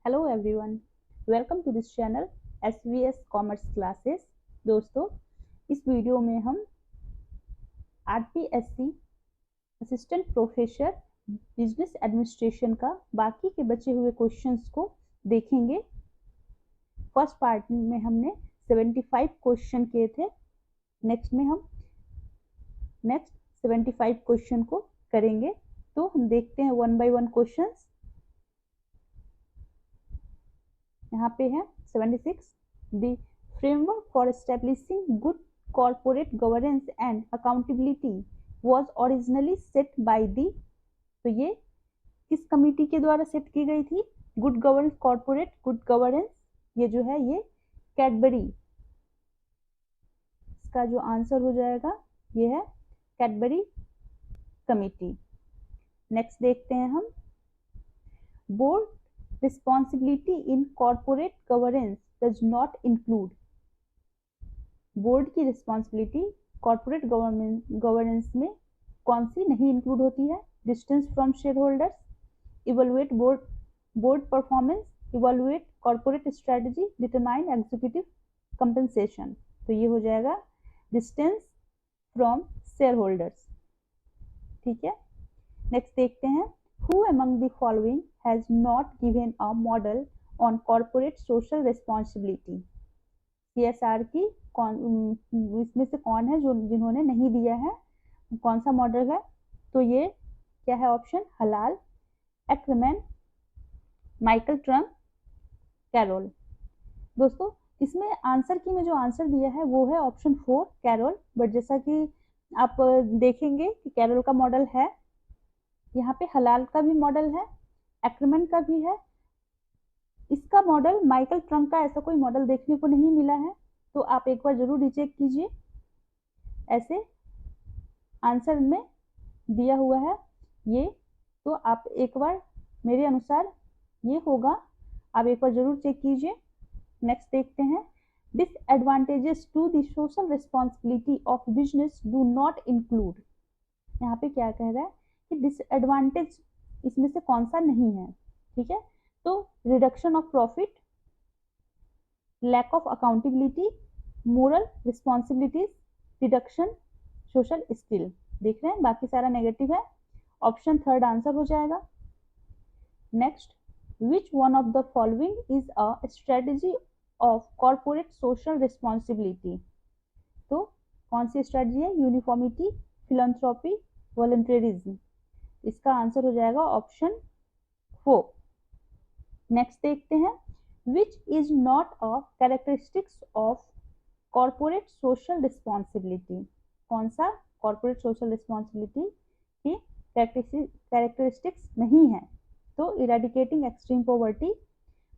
Hello everyone, welcome to this channel SVS commerce classes. दोस्तों, इस video में हम RPSC assistant professor business administration का बाकी के बचे हुए क्वेश्चंस को देखेंगे। फर्स्ट पार्ट में हमने 75 क्वेश्चन किए थे। नेक्स्ट 75 क्वेश्चन को करेंगे। तो हम देखते हैं वन बाय वन क्वेश्चंस। यहाँ पे है 76, the framework for establishing good corporate governance and accountability was originally set by the, तो ये किस कमिटी के द्वारा सेट की गई थी? Good governance, corporate good governance, ये जो है ये कैडबरी, इसका जो आंसर हो जाएगा ये है कैडबरी कमिटी। नेक्स्ट देखते हैं हम, board responsibility in corporate governance does not include, board की रिस्पॉन्सिबिलिटी कॉर्पोरेट गवर्नेंस में कौन सी नहीं इंक्लूड होती है? Distance from share holders, evaluate board performance, evaluate corporate strategy, determine executive compensation. तो ये हो जाएगा डिस्टेंस फ्रॉम शेयर होल्डर्स। ठीक है, नेक्स्ट देखते हैं, who among the following has not given a model on corporate social responsibility? CSR की इसमें से कौन है जो जिन्होंने नहीं दिया है? कौन सा मॉडल है? तो ये क्या है ऑप्शन? हलाल, एक्रमैन, माइकल ट्रम्प, कैरोल। दोस्तों, इसमें आंसर की में जो आंसर दिया है वो है ऑप्शन 4 कैरोल, बट जैसा कि आप देखेंगे कि कैरोल का मॉडल है, यहाँ पे हलाल का भी मॉडल है, एक्रमैन का भी है, इसका मॉडल माइकल ट्रम्प का ऐसा कोई मॉडल देखने को नहीं मिला है। तो आप एक बार जरूर रिचेक कीजिए, ऐसे आंसर में दिया हुआ है ये, तो आप एक बार मेरे अनुसार ये होगा, आप एक बार जरूर चेक कीजिए। नेक्स्ट देखते हैं, disadvantages to the social responsibility of business do not include. यहाँ पे क्या कह रहा है कि डिसएडवांटेज इसमें से कौन सा नहीं है? ठीक है, तो reduction of profit, lack of accountability, moral responsibilities, reduction social skill. देख रहे हैं बाकी सारा नेगेटिव है, ऑप्शन थर्ड आंसर हो जाएगा। Next, which one of the following is a strategy of corporate social responsibility? तो कौन सी स्ट्रेटेजी है? Uniformity, philanthropy, volunteerism. इसका आंसर हो जाएगा ऑप्शन 4। नेक्स्ट देखते हैं, which is not a characteristics of corporate social responsibility? कौन सा कॉर्पोरेट सोशल रिस्पॉन्सिबिलिटी की कैरेक्टरिस्टिक्स नहीं है? तो eradicating extreme poverty,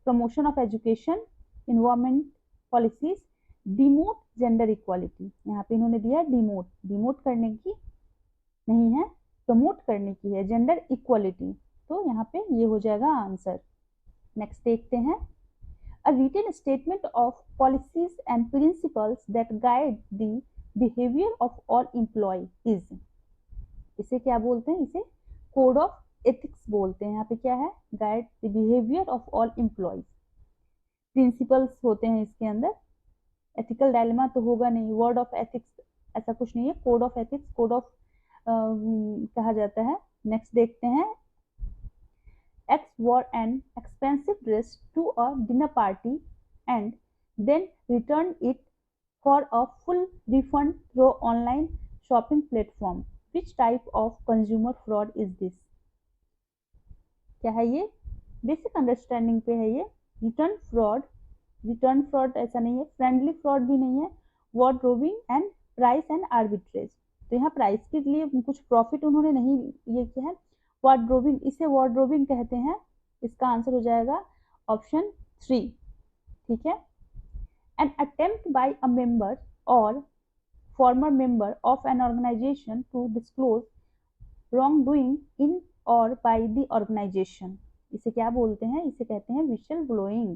promotion of education, environment policies, demote gender equality. यहाँ पे इन्होंने दिया डिमोट करने की नहीं है, प्रमोट करने की है, जेंडर इक्वालिटी। तो यहाँ पे ये हो जाएगा आंसर। नेक्स्ट देखते हैं, a written statement of policies and principles that guide the behaviour of all employees, इसे क्या बोलते हैं? इसे कोड ऑफ एथिक्स बोलते हैं। यहाँ पे क्या है? Guide the behaviour of all employees. Principles होते हैं इसके अंदर, एथिकल डायलेमा तो होगा नहीं, वर्ड ऑफ एथिक्स ऐसा कुछ नहीं है, code of ethics, code of कहा जाता है। नेक्स्ट देखते हैं, X wore an expensive dress to a dinner party and then returned it for a full refund through online shopping platform. Which type of consumer fraud is this? क्या है ये? Basic understanding पे है ये। Return fraud ऐसा नहीं है, friendly fraud भी नहीं है, वार्डरोबिंग एंड प्राइस एंड आर्बिट्रेज। तो यहाँ प्राइस के लिए कुछ प्रॉफिट उन्होंने नहीं ये किया है, वार्डरोबिंग, इसे वार्डरोबिंग कहते हैं। इसका आंसर हो जाएगा ऑप्शन 3। ठीक है, an attempt by a member or former member of an organisation to disclose wrongdoing in or by the organisation, इसे क्या बोलते हैं? इसे कहते हैं विशल ब्लोइंग।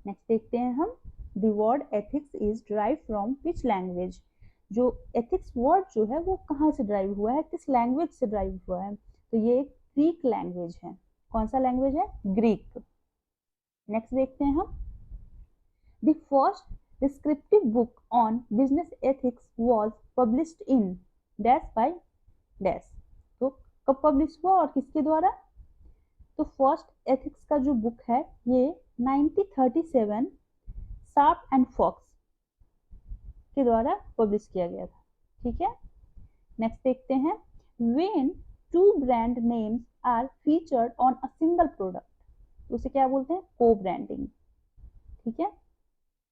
नेक्स्ट देखते हैं हम, the word ethics is derived from which language? जो एथिक्स वर्ड जो है वो कहाँ से ड्राइव हुआ है, किस लैंग्वेज से ड्राइव हुआ है? तो ये ग्रीक लैंग्वेज है। कौन सा लैंग्वेज है? ग्रीक। नेक्स्ट देखते हैं हम, the first descriptive book on business ethics was published in dash by dash. तो कब पब्लिश हुआ और किसके द्वारा? तो फर्स्ट एथिक्स का जो बुक है ये 1937 शार्प एंड फॉक्स के द्वारा पब्लिश किया गया था। ठीक है, नेक्स्ट देखते हैं, when two brand names are featured on a single product, उसे क्या बोलते हैं? को ब्रांडिंग। ठीक है,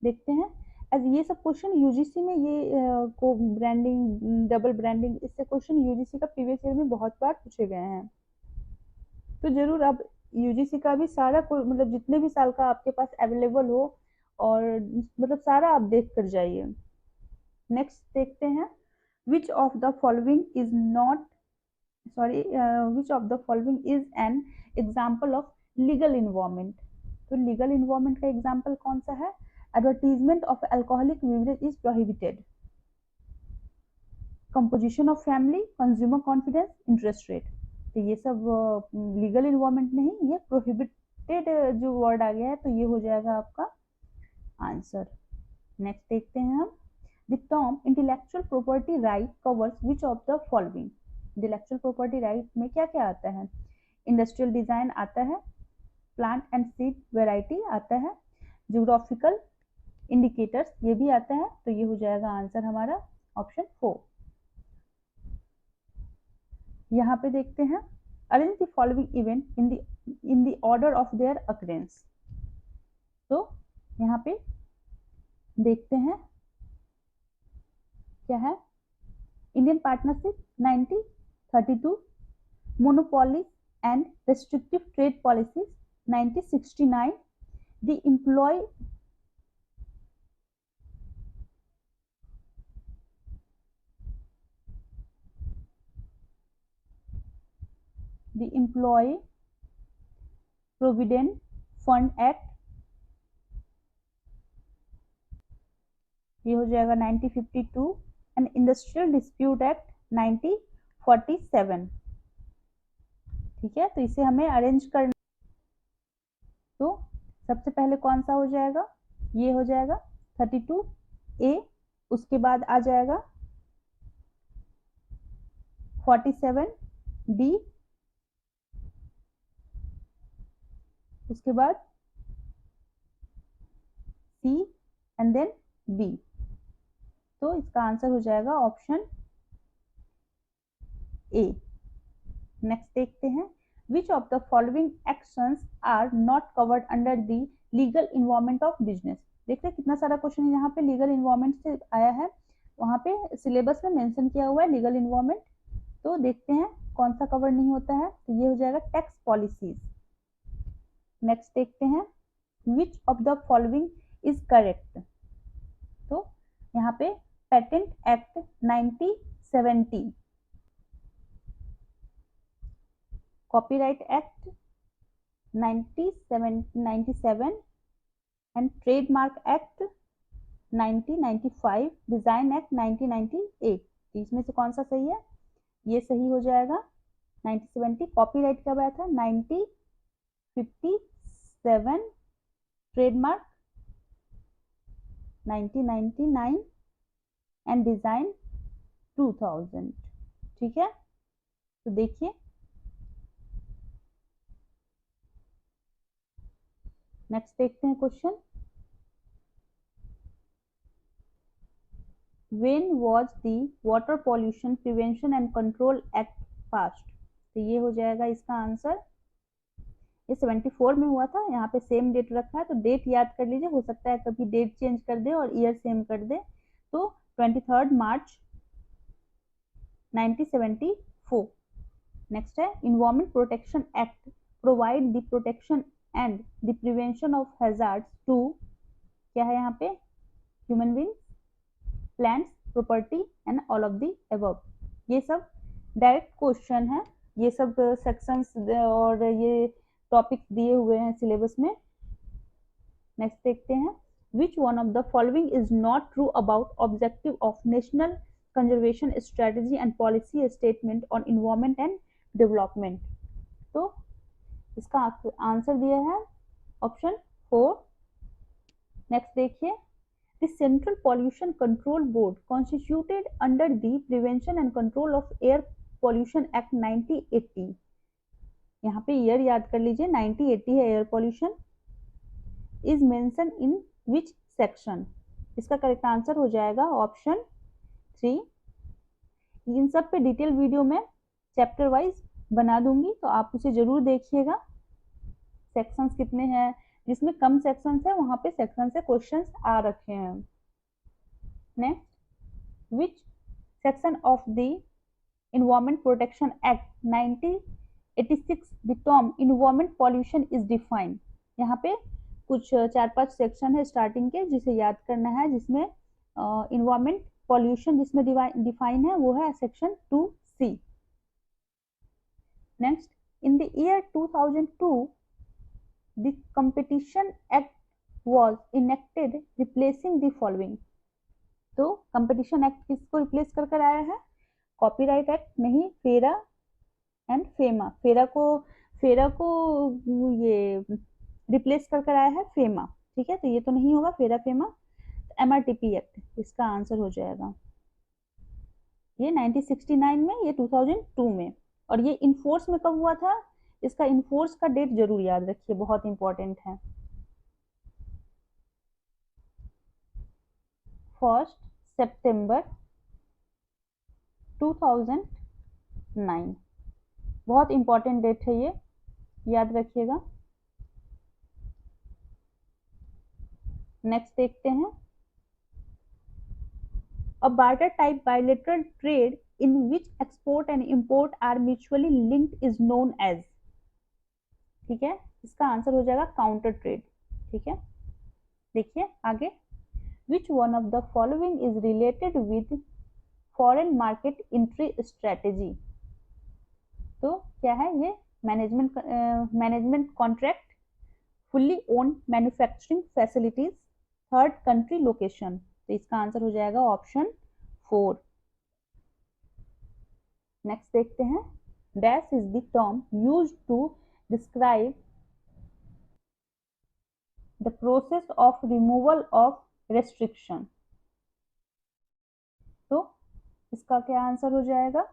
देखते हैं, एज ये सब क्वेश्चन यूजीसी में, ये को ब्रांडिंग, डबल ब्रांडिंग, इससे क्वेश्चन यूजीसी का प्रीवियस ईयर में बहुत बार पूछे गए हैं। तो जरूर अब यूजीसी का भी सारा मतलब जितने भी साल का आपके पास अवेलेबल हो, और मतलब सारा आप देख कर जाइए। नेक्स्ट देखते हैं, which of the following is not which of the following is an example of legal involvement। तो लीगल इन्वॉल्वमेंट का एग्जाम्पल कौन सा है? Advertisement of alcoholic beverage is prohibited, composition of family, consumer confidence, interest rate. तो ये सब legal involvement नहीं, ये प्रोहिबिटेड जो वर्ड आ गया है, तो ये हो जाएगा आपका आंसर। नेक्स्ट देखते हैं हम, the term intellectual property right covers which of the following. Intellectual property right में क्या क्या आता है? इंडस्ट्रियल डिजाइन आता है, प्लांट एंड सीड वेराइटी आता है, ज्योग्राफिकल इंडिकेटर्स ये भी आता है, तो ये हो जाएगा आंसर हमारा ऑप्शन 4। यहाँ पे देखते हैं, arrange the following event in the order of their occurrence. तो यहाँ पे देखते हैं क्या है, Indian partnership 1932, monopoly and restrictive trade policies 1969, the employ provident fund act, ये हो जाएगा 1952, एंड इंडस्ट्रियल डिस्प्यूट एक्ट 1947। ठीक है, तो इसे हमें अरेंज करना। तो सबसे पहले कौन सा हो जाएगा? ये हो जाएगा 32A, उसके बाद आ जाएगा 47D, उसके बाद C एंड देन B। तो इसका आंसर हो जाएगा ऑप्शन A। नेक्स्ट देखते हैं, which of the following actions are not covered under the legal involvement of business। देखते हैं कितना सारा क्वेश्चन यहाँ पे लीगल इन्वॉल्वमेंट से आया है, वहां पे सिलेबस में मेंशन किया हुआ है लीगल इन्वॉल्वमेंट। तो देखते हैं कौन सा कवर नहीं होता है, तो ये हो जाएगा टैक्स पॉलिसीज। नेक्स्ट देखते हैं, which of the following is correct। तो यहाँ पे patent act 1970, copyright act 97 and trademark act 1995, design act 1998। इसमें से कौन सा सही है? ये सही हो जाएगा 1970। कॉपीराइट कब आया था? 1957, ट्रेडमार्क 1999 एंड डिजाइन 2000। ठीक है, तो देखिए नेक्स्ट देखते हैं question, when was the water pollution prevention and control act passed. तो ये हो जाएगा इसका आंसर, ये 74 में हुआ था, यहाँ पे सेम डेट रखा है, तो डेट याद कर लीजिए, हो सकता है कभी डेट चेंज कर दे और ईयर सेम कर दे। तो 23 मार्च 1974। नेक्स्ट है, environment protection act provide the protection and the prevention of hazards to, क्या है यहाँ पे? Human beings, plants, property and all of the above. ये सब डायरेक्ट क्वेश्चन है, ये सब सेक्शंस और ये टॉपिक्स दिए हुए हैं सिलेबस में। नेक्स्ट देखते हैं, which one of the following is not true about objective of national conservation strategy and policy statement on environment and development। तो इसका आंसर दिया है ऑप्शन 4। नेक्स्ट देखिए, the Central Pollution Control Board constituted under the Prevention and Control of Air Pollution Act 1980। यहाँ पे year याद कर लीजिए, 1980 है air pollution. Is mention in which section? इसका करेक्ट आंसर हो जाएगा ऑप्शन 3। इन सब पे डिटेल वीडियो में चैप्टर वाइज बना दूंगी, तो आप उसे जरूर देखिएगा। सेक्शंस कितने हैं, जिसमें कम सेक्शंस है वहां पे सेक्शन से क्वेश्चंस आ रखे हैं। Next, which section of the environment protection act 1986 the term environment pollution is defined? यहाँ पे कुछ 4-5 सेक्शन है स्टार्टिंग के, जिसे याद करना है, जिसमें एनवायरमेंट पॉल्यूशन जिसमें डिफाइन है वो है section 2C। Next, in the year 2002 the competition act was enacted replacing the following। तो कंपटीशन एक्ट किसको रिप्लेस कर कर आया है? कॉपीराइट एक्ट नहीं, फेरा एंड फेमा। फेरा को ये रिप्लेस कर कर आया है फेमा, ठीक है, तो ये तो नहीं होगा फेरा फेमा। MRTP एक्ट इसका आंसर हो जाएगा। ये 1969 में, ये 2002 में। और ये इनफोर्स में कब हुआ था? इसका इनफोर्स का डेट जरूर याद रखिए, बहुत इंपॉर्टेंट है। 1 सितंबर 2009, बहुत इंपॉर्टेंट डेट है ये, याद रखिएगा। नेक्स्ट देखते हैं, a barter type bilateral trade in which export and import are mutually linked is known as. ठीक है, इसका आंसर हो जाएगा काउंटर ट्रेड। ठीक है, देखिए आगे, विच one of the following is related with foreign market entry strategy? तो क्या है ये? Management contract, fully owned manufacturing facilities, third country location. तो इसका आंसर हो जाएगा ऑप्शन 4। नेक्स्ट देखते हैं, dash is the term used to describe the process of removal of restriction। तो इसका क्या आंसर हो जाएगा?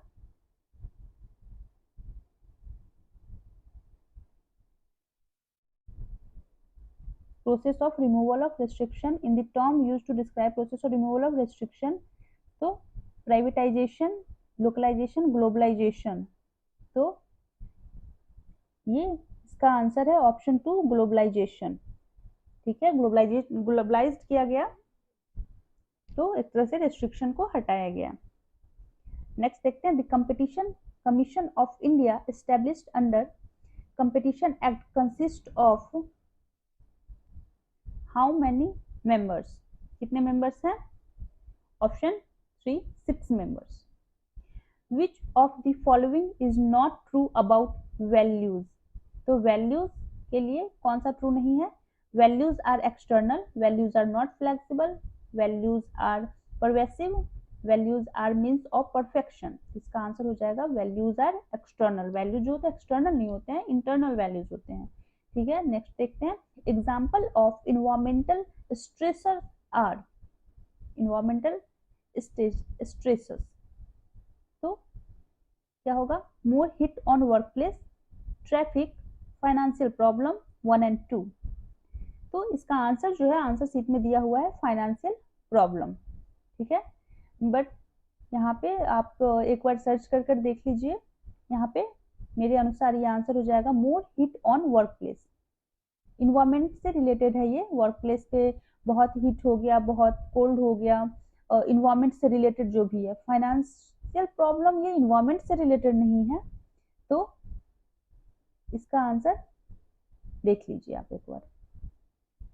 process of removal of restriction in the term used to describe process of removal of restriction। तो privatization, localization, globalization। तो ये इसका answer है ऑप्शन 2 ग्लोबलाइजेशन। ठीक है, ग्लोबलाइज्ड किया गया, तो एक तरह से रेस्ट्रिक्शन को हटाया गया। नेक्स्ट देखते हैं, the competition commission of India established under competition act consist of how many members? कितने मेंबर्स हैं? Option 3 6 members. Which of the following is not true about values? तो वैल्यूज के लिए कौन सा ट्रू नहीं है? Values are external, values are not flexible, values are pervasive, values are means of perfection. इसका आंसर हो जाएगा वैल्यूज आर एक्सटर्नल। वैल्यू जो होते हैं एक्सटर्नल नहीं होते हैं, इंटरनल वैल्यूज होते हैं। ठीक है, नेक्स्ट देखते हैं, example of environmental stressor are. Environmental stressors, तो क्या होगा? More heat on workplace, traffic, financial problem, 1 and 2। तो इसका आंसर जो है आंसर शीट में दिया हुआ है फाइनेंशियल प्रॉब्लम। ठीक है, बट यहाँ पे आप एक बार सर्च कर कर देख लीजिए, यहाँ पे मेरे अनुसार ये आंसर हो जाएगा more heat on workplace. Environment से रिलेटेड है ये, वर्क प्लेस पे बहुत हीट हो गया, बहुत कोल्ड हो गया, इन्वायरमेंट से रिलेटेड जो भी है। फाइनेंशियल प्रॉब्लम ये इन्वायरमेंट से रिलेटेड नहीं है, तो इसका आंसर देख लीजिए आप एक बार।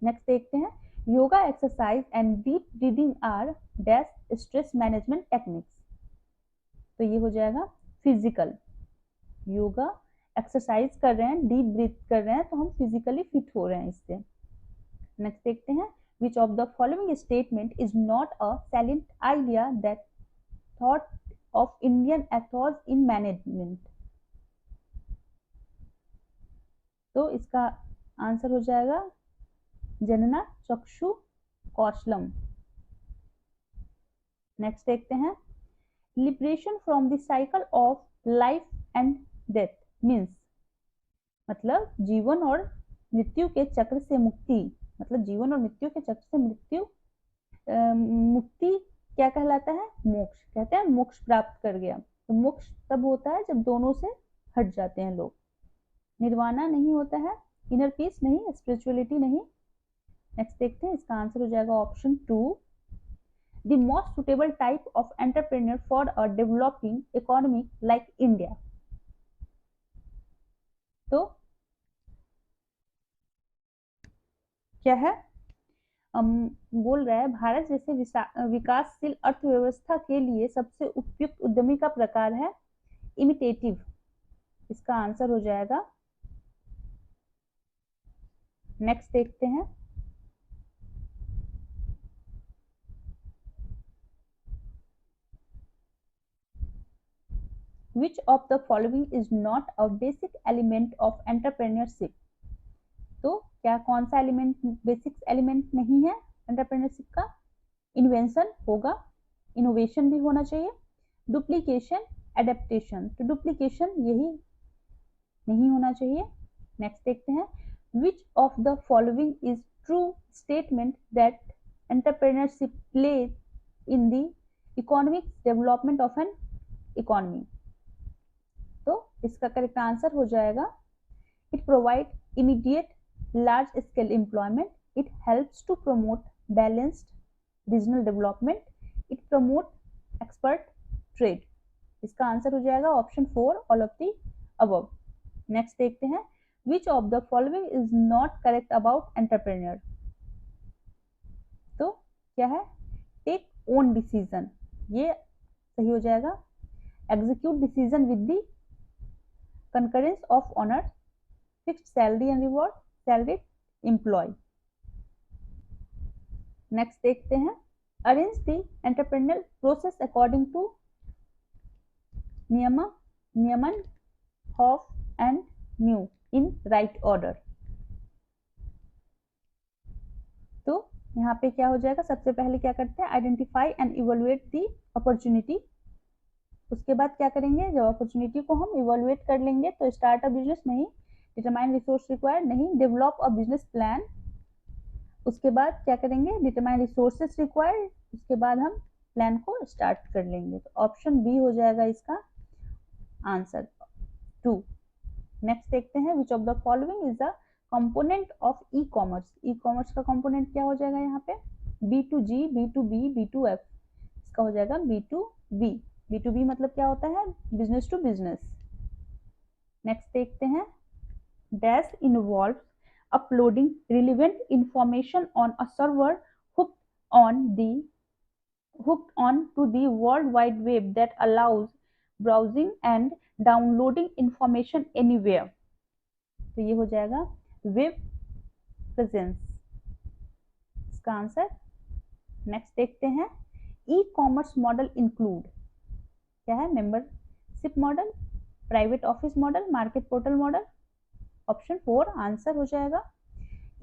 नेक्स्ट देखते हैं, yoga exercise and deep breathing are dash stress management techniques. तो ये हो जाएगा फिजिकल। योगा एक्सरसाइज कर रहे हैं, डीप ब्रीथ कर रहे हैं, तो हम फिजिकली फिट हो रहे हैं इससे। नेक्स्ट देखते हैं, which of the following statement is not a salient idea that thought of Indian ethos in management? तो इसका आंसर हो जाएगा जनना चक्षु कौशलम। नेक्स्ट देखते हैं, liberation from the cycle of life and death means, मतलब जीवन और मृत्यु के चक्र से मुक्ति, मतलब जीवन और मृत्यु के चक्र से मुक्ति क्या कहलाता है? मोक्ष। कहते हैं मोक्ष प्राप्त कर गया। तो मोक्ष तब होता है जब दोनों से हट जाते हैं लोग। निर्वाणा नहीं होता है, इनर पीस नहीं, स्पिरिचुअलिटी नहीं। नेक्स्ट देखते हैं, इसका आंसर हो जाएगा option 2, the most suitable type of entrepreneur for a developing economy like India. तो क्या है? बोल रहा है भारत जैसे विकासशील अर्थव्यवस्था के लिए सबसे उपयुक्त उद्यमी का प्रकार है इमिटेटिव। इसका आंसर हो जाएगा। नेक्स्ट देखते हैं, which of the following is not a basic element of entrepreneurship? तो क्या कौन सा एलिमेंट बेसिक एलिमेंट नहीं है एंटरप्रेन्योरशिप का? इन्वेंशन होगा, इनोवेशन भी होना चाहिए, डुप्लीकेशन, एडेप्टेशन। तो डुप्लीकेशन यही नहीं होना चाहिए। नेक्स्ट देखते हैं, which of the following is true statement that entrepreneurship plays in the economic development of an economy? तो इसका करेक्ट आंसर हो जाएगा, it provide immediate large scale employment, it helps to promote balanced regional development, it promote expert trade। इसका answer हो जाएगा option 4, all of the above। Next देखते हैं, which of the following is not correct about entrepreneur? तो क्या है? Take own decision, ये सही हो जाएगा। Execute decision with the concurrence of owner, fixed salary and reward, salaried employ. Next देखते हैं, arrange the entrepreneur process according to नियमन half and new in right order. तो यहाँ पे क्या हो जाएगा? सबसे पहले क्या करते हैं? Identify and evaluate the opportunity. उसके बाद क्या करेंगे? जब अपॉर्चुनिटी को हम इवैल्यूएट कर लेंगे तो स्टार्ट अ बिजनेस नहीं, डिटरमाइन रिसोर्स रिक्वायर्ड नहीं, डेवलप अ बिजनेस प्लान। उसके बाद क्या करेंगे? डिटरमाइन रिसोर्सेस रिक्वायर्ड, उसके बाद हम प्लान को स्टार्ट कर लेंगे। तो ऑप्शन बी हो जाएगा इसका आंसर 2। नेक्स्ट देखते हैं, which of the following is a component of e commerce. E commerce का कंपोनेंट क्या हो जाएगा यहाँ पे? B2G, B2B, B2F। इसका हो जाएगा B2B। B2B मतलब क्या होता है? Business to business. नेक्स्ट देखते हैं, dash involves uploading relevant information on a server hooked on to the World Wide Web that allows browsing and downloading information anywhere। तो ये हो जाएगा वेब प्रेजेंस, इसका आंसर। नेक्स्ट देखते हैं, ई कॉमर्स मॉडल इंक्लूड क्या है? Membership model, private office model, market portal model. Option 4 answer हो जाएगा।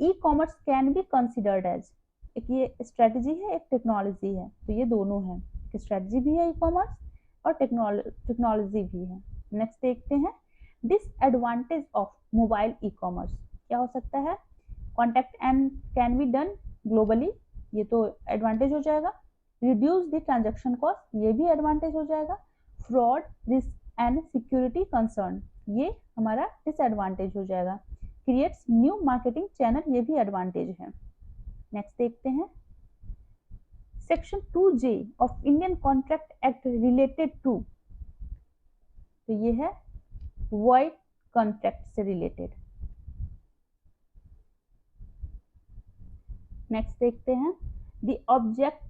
E commerce can be considered as, एक ये स्ट्रेटजी है, एक टेक्नोलॉजी है, तो ये दोनों है, एक स्ट्रेटजी भी है ई कॉमर्स और टेक्नोलॉजी भी है। नेक्स्ट देखते हैं, disadvantage of mobile e commerce क्या हो सकता है? Contact and can be done globally, ये तो एडवांटेज हो जाएगा। रिड्यूस द ट्रांजेक्शन कॉस्ट, ये भी एडवांटेज हो जाएगा। Fraud risk and security concern, ये हमारा डिसएडवांटेज हो जाएगा। क्रिएट्स न्यू मार्केटिंग चैनल, ये भी एडवांटेज है। नेक्स्ट देखते हैं, section 2J of Indian contract act related to, तो ये है वॉइड कॉन्ट्रैक्ट से रिलेटेड। नेक्स्ट देखते हैं, the object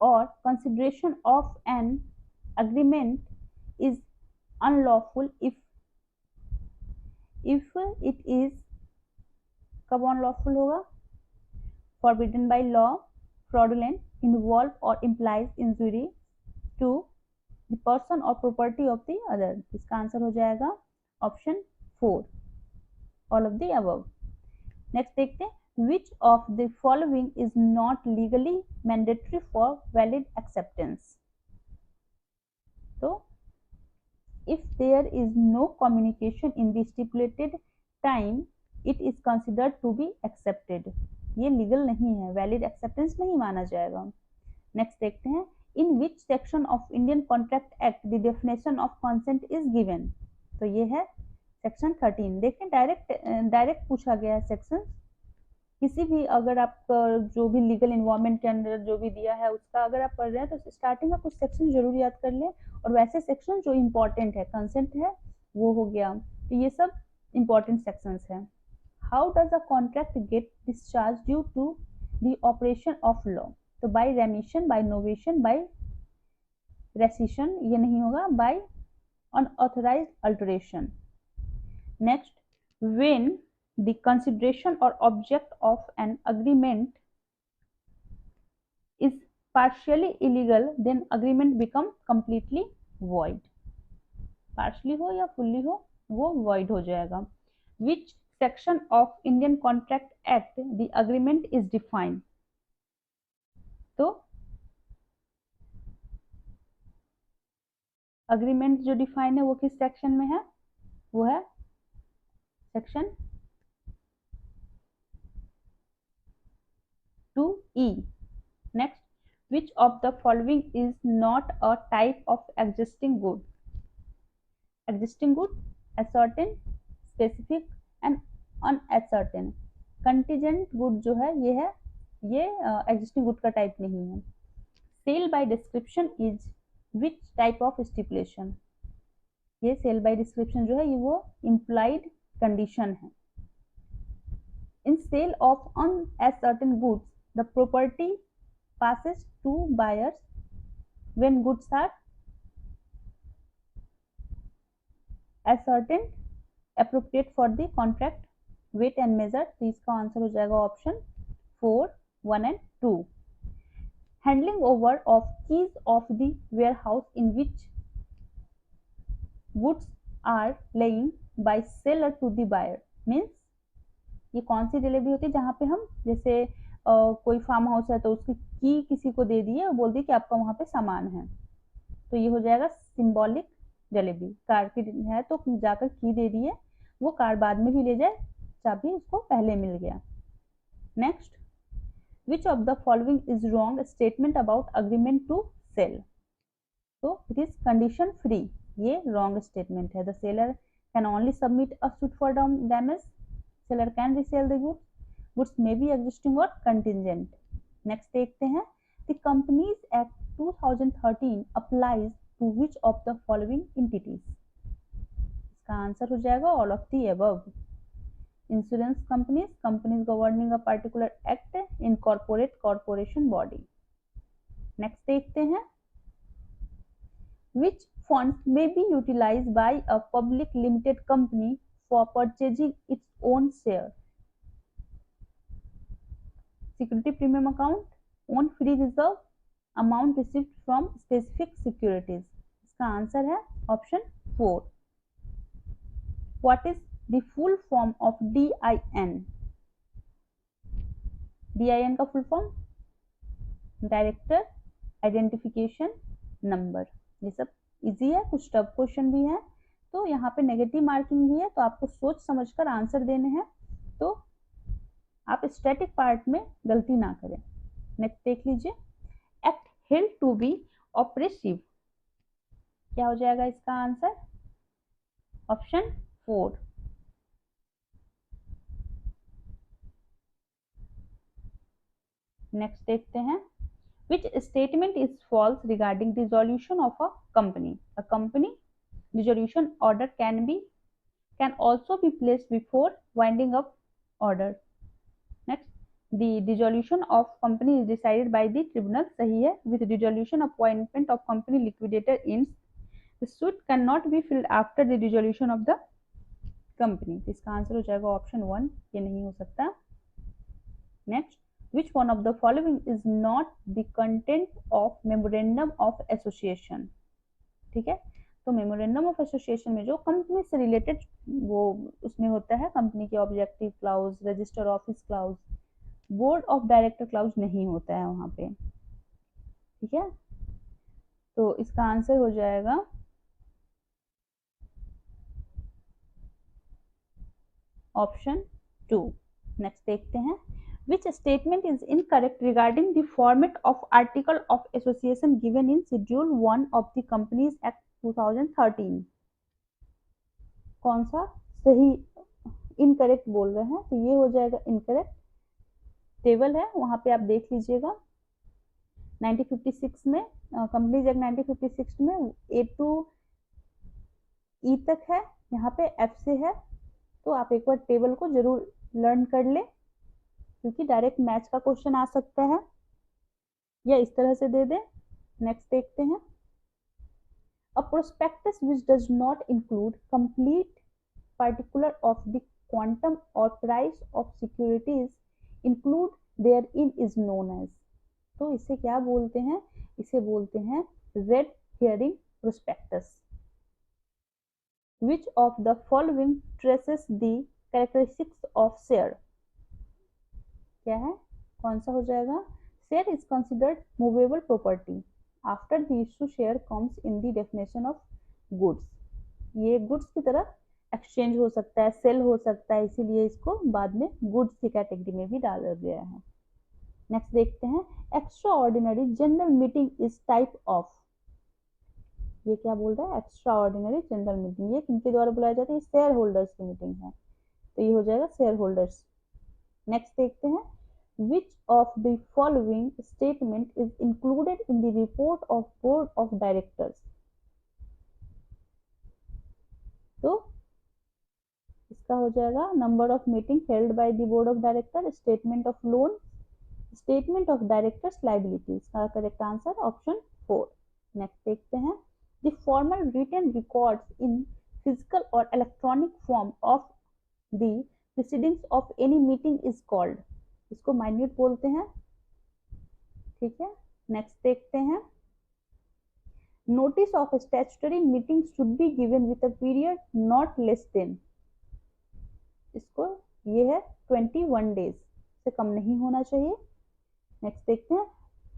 or consideration of an agreement is unlawful if it is, कब अनलॉफुल होगा? Forbidden by law, fraudulent, involve or implies injury to the person or property of the other. इसका answer हो जाएगा option 4, all of the above. Next देखते हैं, which of the following is not legally mandatory for valid acceptance? So if there is no communication in the stipulated time, it is considered to be accepted. ये legal नहीं है, valid acceptance नहीं माना जाएगा. Next देखते हैं, in which section of Indian contract act the definition of consent is given. तो ये है सेक्शन 13. देखें डायरेक्ट पूछा गया है सेक्शन. किसी भी अगर आप जो भी लीगल इन्वायरमेंट के अंदर जो भी दिया है उसका अगर आप पढ़ रहे हैं तो स्टार्टिंग का कुछ सेक्शन जरूर याद कर लें, और वैसे सेक्शन जो इम्पोर्टेंट है, कंसेंट है वो हो गया, तो ये सब इम्पोर्टेंट सेक्शंस हैं. How does a contract get discharge due to the operation of law. तो by remission, by novation, by rescission ये नहीं होगा, by unauthorised alteration. Next, when the consideration or object of an agreement is partially illegal, then agreement become completely void. partially हो या fully हो वो void हो जाएगा. Which section of Indian Contract Act the agreement is defined? तो agreement जो define है वो किस section में है? वो है section 2E. Next, which of the following is not a type of existing good? Existing good, ascertain, specific and unascertain. Contingent good जो है ये existing good का type नहीं है. Sale by description is which type of stipulation? ये sale by description जो है ये वो implied condition है. In sale of unascertain goods, the property passes to buyers when goods are ascertained, appropriate for the contract, weight and measure. तो इसका answer हो जाएगा option 4, 1 and 2. Handling over of keys of the warehouse in which goods are laying by seller to the buyer means ये कौन सी delivery होती है जहाँ पे हम जैसे कोई फार्म हाउस है तो उसकी की किसी को दे दिए और बोल दी कि आपका वहां पे सामान है, तो ये हो जाएगा सिंबॉलिक डिलीवरी. कार की है तो जाकर की दे दी है, वो कार बाद में भी ले जाए, चाबी उसको पहले मिल गया. Next, which of the following is wrong statement about agreement to sell. तो इट इज कंडीशन फ्री, ये रॉन्ग स्टेटमेंट है. The seller can only submit a suit for damage. Seller can resell the goods. Goods may be existing or contingent. Next देखते हैं, the Companies Act 2013 applies to which of the following entities? इसका answer हो जाएगा all of the above. Insurance companies, companies governing a particular act, incorporate corporation body. Next देखते हैं, which funds may be utilized by a public limited company for purchasing its own share? Security premium account, own free reserve, amount received from specific securities. इसका answer है option 4. What is the full form of DIN? DIN का full form director identification number. ये सब easy है, कुछ tough question भी है, तो यहाँ पे नेगेटिव मार्किंग भी है, तो आपको सोच समझकर आंसर देने हैं, तो आप स्टैटिक पार्ट में गलती ना करें. नेक्स्ट देख लीजिए, act held to be operative. क्या हो जाएगा इसका आंसर? ऑप्शन 4. नेक्स्ट देखते हैं, which statement is false regarding dissolution of a company? A company dissolution order can also be placed before winding up order. Next, the dissolution of company is decided by the tribunal. सही है. With dissolution, appointment of company liquidator ends. The suit cannot be filed after the dissolution of the company. इसका answer हो जाएगा option 1. ये नहीं हो सकता. Next, which one of the following is not the content of memorandum of association? ठीक है, तो मेमोरेंडम ऑफ एसोसिएशन में जो कंपनी से रिलेटेड वो उसमें होता है, कंपनी के objective clause, register office clause, board of director clause नहीं होता है वहां पे, ठीक है। तो इसका आंसर हो जाएगा ऑप्शन 2। नेक्स्ट देखते हैं, which statement is incorrect regarding the format of article of association given in schedule 1 of the companies act 2013। कौन सा सही इनकरेक्ट बोल रहे हैं, तो ये हो जाएगा इनकरेक्ट। टेबल है वहां पे आप देख लीजिएगा, 1956 में कंपनीज एक्ट 1956 में ए टू ई तक है, यहाँ पे एफ से है। तो आप एक बार टेबल को जरूर लर्न कर ले, क्योंकि डायरेक्ट मैच का क्वेश्चन आ सकता है, या इस तरह से दे दे। नेक्स्ट देखते हैं, a prospectus which does not include complete particular of the quantum or price of securities include therein is known as। तो इसे क्या बोलते हैं, इसे बोलते हैं red hearing prospectus. which of the following traces the characteristics of share। क्या है, कौन सा हो जाएगा, share is considered movable property after the issue share comes in the definition of goods। ये गुड्स की तरह एक्सचेंज हो सकता है, सेल हो सकता है, इसीलिए इसको बाद में गुड्स की कैटेगरी में भी डाला गया है। नेक्स्ट देखते हैं, extra ordinary general meeting is type of. ये क्या बोल रहा है, एक्स्ट्रा ऑर्डिनरी जनरल मीटिंग, ये किनके द्वारा बुलाया जाता है, शेयर होल्डर्स की मीटिंग है, तो ये हो जाएगा शेयर होल्डर्स। नेक्स्ट देखते हैं, which of the following statement is included in the report of board of directors. तो इसका हो जाएगा number of meeting held by the board of director, statement of loan, statement of directors liability. इसका correct answer option 4। Next देखते हैं, the formal written records in physical or electronic form of the proceedings of any meeting is called. इसको minute बोलते हैं, ठीक है। Next देखते हैं, notice of statutory meeting should be given with a period not less than. इसको ये है 21 डेज से कम नहीं होना चाहिए। नेक्स्ट देखते हैं,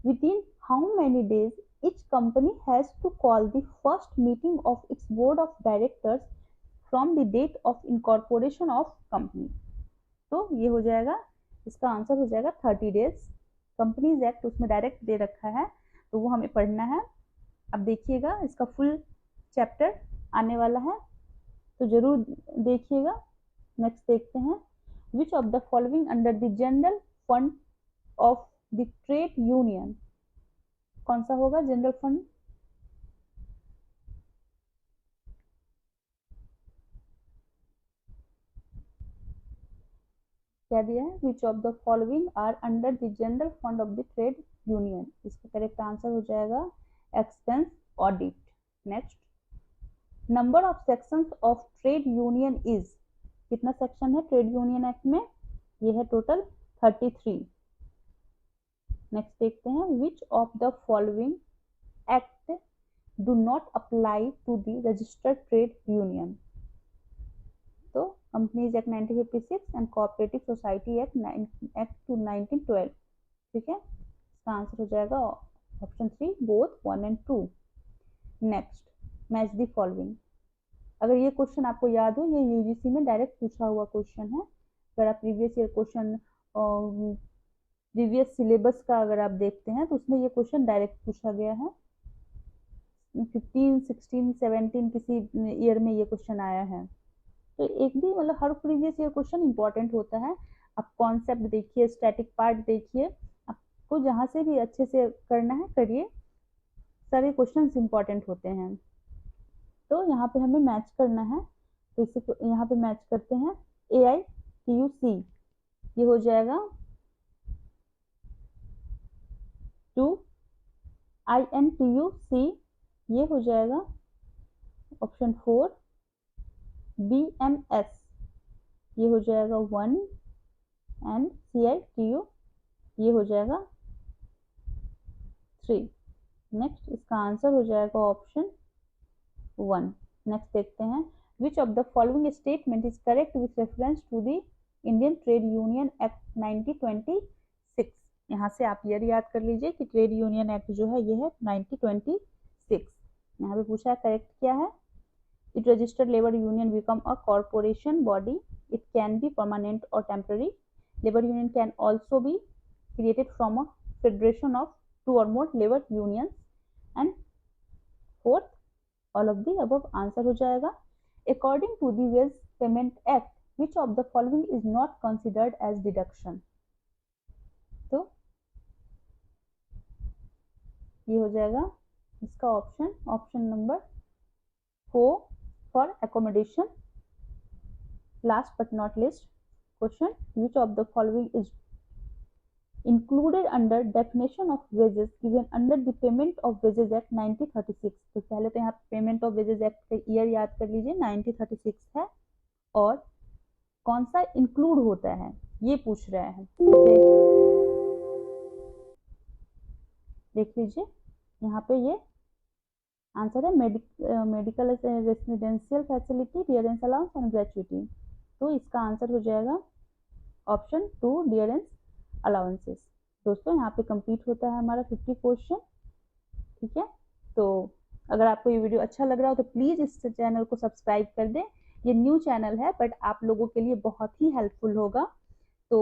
with in how many days each company has to call the first meeting of its board of directors from the date of incorporation of company। तो ये हो जाएगा, इसका आंसर हो जाएगा 30 डेज। कंपनीज एक्ट उसमें डायरेक्ट दे रखा है, तो वो हमें पढ़ना है। अब देखिएगा, इसका फुल चैप्टर आने वाला है, तो जरूर देखिएगा। नेक्स्ट देखते हैं, which of the following under the general fund of the trade union. कौन सा होगा जनरल फंड, क्या दिया है, which of the following are under the general fund of the trade union. इसका करेक्ट आंसर हो जाएगा expense audit. Next, number of sections of trade union is. कितना सेक्शन है ट्रेड यूनियन एक्ट में, ये है टोटल 33। नेक्स्ट देखते हैं, which of the following act do not apply to the registered trade union. तो companies act 1956 and cooperative society act 1912, ठीक है। इसका आंसर हो जाएगा option 3, both 1 and 2। Next, match the following. अगर ये क्वेश्चन आपको याद हो, ये यूजीसी में डायरेक्ट पूछा हुआ क्वेश्चन है। अगर आप previous year question, previous syllabus का अगर आप देखते हैं, तो उसमें ये क्वेश्चन डायरेक्ट पूछा गया है। 15, 16, 17 किसी ईयर में ये क्वेश्चन आया है। तो एक भी मतलब हर प्रीवियस ईयर क्वेश्चन इंपॉर्टेंट होता है। आप कॉन्सेप्ट देखिए, स्टैटिक पार्ट देखिए, आपको जहाँ से भी अच्छे से करना है करिए, सारे क्वेश्चंस इंपॉर्टेंट होते हैं। तो यहाँ पे हमें मैच करना है, तो इसे यहाँ पे मैच करते हैं, AITUC ये हो जाएगा 2, INTUC ये हो जाएगा ऑप्शन 4, BMS ये हो जाएगा 1 एंड CITU ये हो जाएगा 3। नेक्स्ट, इसका आंसर हो जाएगा ऑप्शन 1। नेक्स्ट देखते हैं, which of the following statement is correct with reference to the Indian trade union act 1920 यहाँ से आप ईयर याद कर लीजिए कि ट्रेड यूनियन एक्ट जो है ये है 1926। यहाँ पे पूछा है करेक्ट क्या है। It registered labour union become a corporation body, it can be permanent or temporary, labour union can also be created from a federation of 2 or more labour unions, and fourth all of the above answer हो जाएगा। According to the wage payment act which of the following is not considered as deduction? तो ये हो जाएगा इसका option number 4 for accommodation. Last but not least question, which of the following is included under definition of wages given under the payment of wages act 1936? तो पहले तो यहाँ payment of wages act का ईयर याद कर लीजिए 1936 है, और कौन सा इंक्लूड होता है ये पूछ रहे हैं। देख लीजिए यहाँ पे ये आंसर है medical residential facility, dearness allowance and gratuity. तो इसका आंसर हो जाएगा ऑप्शन 2 डियरेंस अलाउंसेस। दोस्तों यहाँ पे कंप्लीट होता है हमारा 50 क्वेश्चन। ठीक है, तो अगर आपको ये वीडियो अच्छा लग रहा हो तो प्लीज इस चैनल को सब्सक्राइब कर दें। ये न्यू चैनल है बट आप लोगों के लिए बहुत ही हेल्पफुल होगा। तो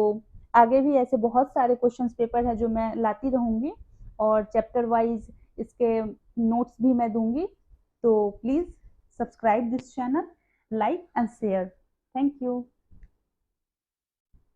आगे भी ऐसे बहुत सारे क्वेश्चंस पेपर है जो मैं लाती रहूंगी, और चैप्टर वाइज इसके नोट्स भी मैं दूंगी। तो please subscribe this channel, like and share. Thank you.